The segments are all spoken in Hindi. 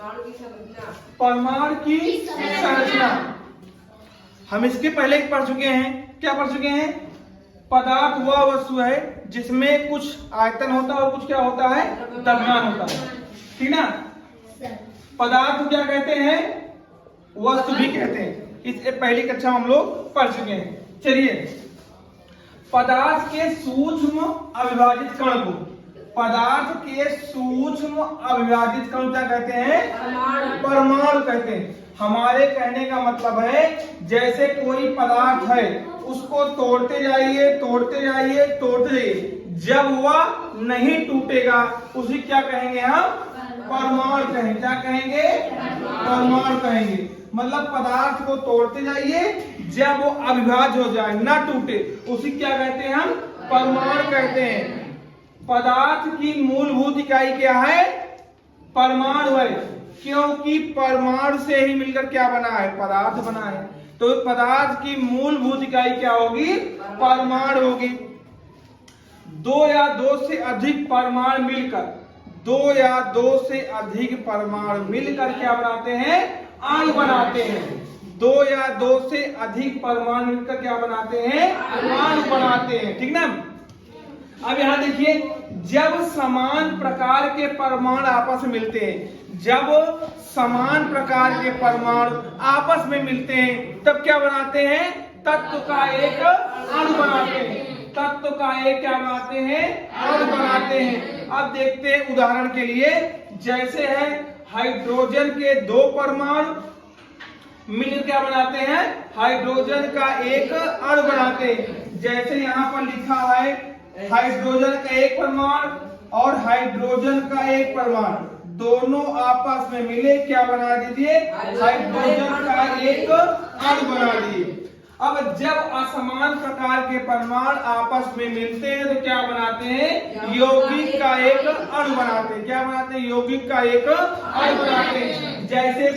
परमाणु की संरचना। हम इसके पहले पढ़ चुके हैं। क्या पढ़ चुके हैं? पदार्थ वह वस्तु है जिसमें कुछ आयतन होता है और कुछ क्या होता है, द्रव्यमान होता है। ठीक ना? पदार्थ क्या कहते हैं? वस्तु भी कहते हैं। इस पहली कक्षा में हम लोग पढ़ चुके हैं। चलिए, पदार्थ के सूक्ष्म अविभाजित कण को, पदार्थ के सूक्ष्म अविभाजित कण क्या कहते हैं? परमाणु कहते हैं। हमारे कहने का मतलब है जैसे कोई पदार्थ है उसको तोड़ते जाइए तोड़ते जाइए तोड़ते जाइए, जब वह नहीं टूटेगा उसे क्या कहेंगे हम? परमाणु कहेंगे। क्या कहेंगे? परमाणु कहेंगे। मतलब पदार्थ को तोड़ते जाइए, जब वो अविभाज्य हो जाए, ना टूटे, उसे क्या कहते हैं हम? परमाणु कहते हैं। पदार्थ की मूलभूत इकाई क्या है? परमाणु है, क्योंकि परमाणु से ही मिलकर क्या बना है? पदार्थ बना है। तो पदार्थ की मूलभूत इकाई क्या होगी? परमाणु होगी। दो या दो से अधिक परमाणु मिलकर, दो या दो से अधिक परमाणु मिलकर क्या बनाते हैं? अणु बनाते हैं। दो या दो से अधिक परमाणु मिलकर क्या बनाते हैं? अणु बनाते हैं। ठीक ना? अब यहाँ देखिए, जब समान प्रकार के परमाणु आपस में मिलते हैं, जब समान प्रकार के परमाणु आपस में मिलते हैं, तब क्या बनाते हैं? तत्व का एक अणु बनाते हैं। तत्व का एक क्या बनाते हैं? अणु बनाते हैं। अब देखते हैं उदाहरण के लिए, जैसे है हाइड्रोजन के दो परमाणु मिलकर क्या बनाते हैं? हाइड्रोजन का एक अणु बनाते हैं। जैसे यहाँ पर लिखा है हाइड्रोजन का एक परमाणु और हाइड्रोजन का एक परमाणु, दोनों आपस में मिले क्या बना दीजिए? हाइड्रोजन का एक अणु बना दिए। अब जब असमान प्रकार के परमाणु आपस में मिलते हैं तो क्या बनाते हैं? यौगिक का एक अणु बनाते हैं। क्या बनाते हैं? यौगिक का एक अणु बनाते हैं। जैसे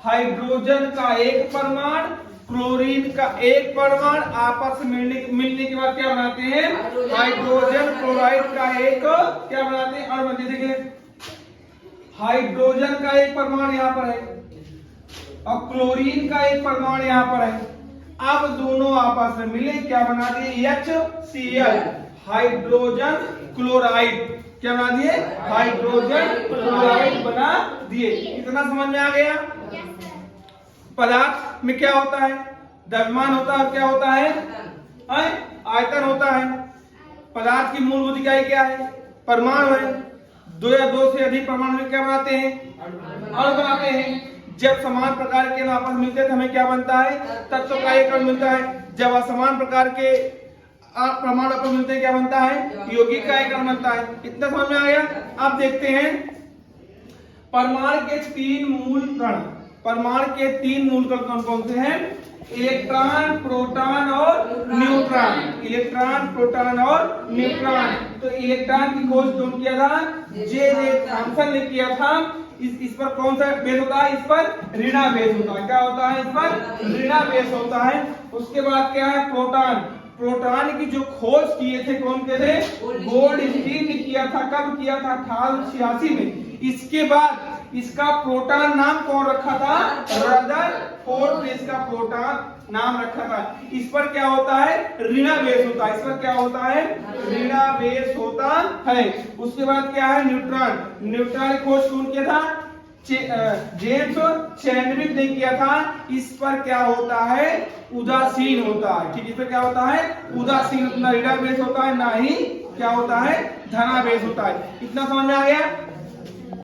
हाइड्रोजन का एक परमाणु, क्लोरीन का एक परमाणु आपस में मिलने के बाद क्या बनाते हैं? हाइड्रोजन क्लोराइड का एक क्या बनाते हैं? अणु बनाते हैं। देखिए, हाइड्रोजन का एक परमाणु यहाँ पर है और क्लोरीन का एक परमाणु यहाँ पर है। अब दोनों आपस में मिले क्या बना दिए? HCl, hydrogen chloride. क्या बना दिए? हाइड्रोजन क्लोराइड बना दिए। इतना समझ में आ गया? पदार्थ में क्या होता है? द्रव्यमान होता है। क्या होता है? आयतन होता है। पदार्थ की मूलभूत इकाई क्या है? परमाणु है। दो या दो से अधिक परमाणु में क्या बनाते हैं? अणु बनाते हैं। जब समान प्रकार के आपस मिलते हैं तो हमें क्या बनता है? तत्व का एक अणु मिलता है। जब असमान प्रकार के परमाणु आपस मिलते हैं क्या बनता है? यौगिक का एक अणु बनता है। इतना समझ में आ गया? अब देखते हैं परमाणु के तीन मूल कण। परमाणु के तीन मूल कण कौन कौन से हैं? इलेक्ट्रॉन, प्रोटॉन और न्यूट्रॉन। इलेक्ट्रॉन, प्रोटॉन और न्यूट्रॉन। तो इलेक्ट्रॉन की खोज कौन किया था? जे थॉमसन ने किया था। इस पर कौन सा बेस होता है? इस पर ऋणावेश होता है। क्या होता है? इस पर ऋणावेश होता है। उसके बाद क्या है? प्रोटॉन। प्रोटॉन की जो खोज किए थे कौन के थे? गोल्डस्टीन ने किया था। कब किया था? 1886 में। इसके बाद इसका प्रोटॉन नाम कौन रखा था? रदरफोर्ड ने इसका प्रोटॉन नाम रखा था। इस पर क्या होता है? ऋणावेश होता है। इस पर क्या होता है? ऋणावेश होता है। उसके बाद क्या है? न्यूट्रॉन। न्यूट्रॉन की खोज कौन किया था? जेम्स चैडविक ने किया था। इस पर क्या होता है? उदासीन होता है। ठीक, इस पर क्या होता है? उदासीन। ना ऋणावेश होता है ना ही क्या होता है? धनावेश होता है। इतना समझ में आ गया?